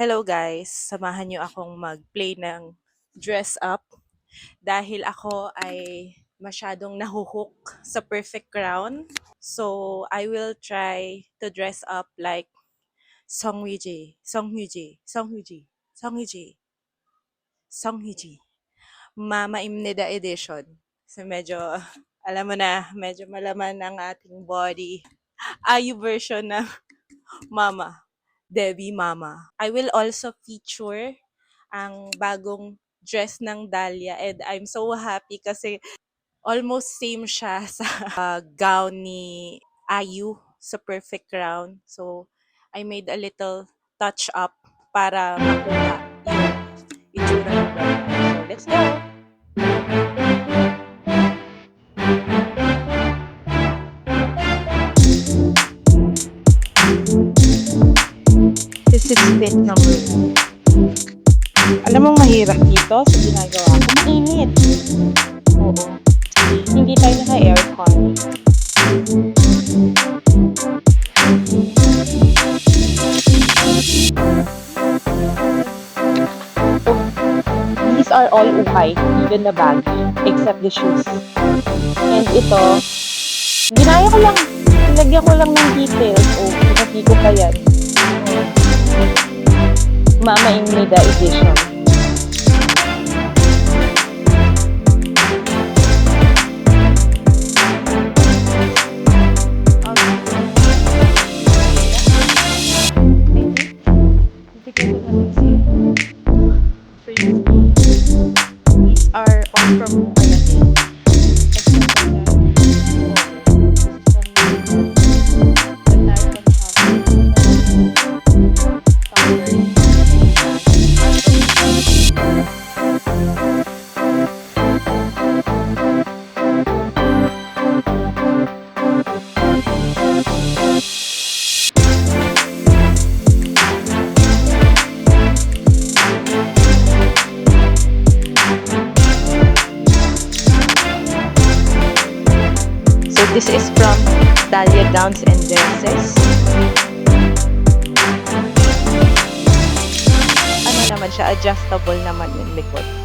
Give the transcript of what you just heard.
Hello guys, samahan niyo akong mag-play ng dress up dahil ako ay masyadong nahuhook sa perfect crown. So, I will try to dress up like Song Hye-ji, Song Hye-ji, Song Hye-ji, Song Hye-ji, Song Hye-ji. Mama Imnida edition. So, medyo, alam mo na, medyo malaman ang ating body. Ayu version ng Mama. Debbie Mama. I will also feature ang bagong dress ng Dahlia and I'm so happy kasi almost same siya sa gown ni Ayu sa Perfect Crown. So, I made a little touch up para makuha yung itsura ng gown. So, let's go! This is bit number 1. Alam mong mahirap dito sa ginagawa ko. Mainit. Oo. Hindi tayo naka-aircon. These are all ukay, even the bag, except the shoes. And ito, ginaya ko lang, nilagyan ko lang ng details. O, pinagi ko pa yan. Mama Imnida edition. These are all from This is from Dahlia Gowns and Dresses. Ano naman siya, adjustable naman yung likod.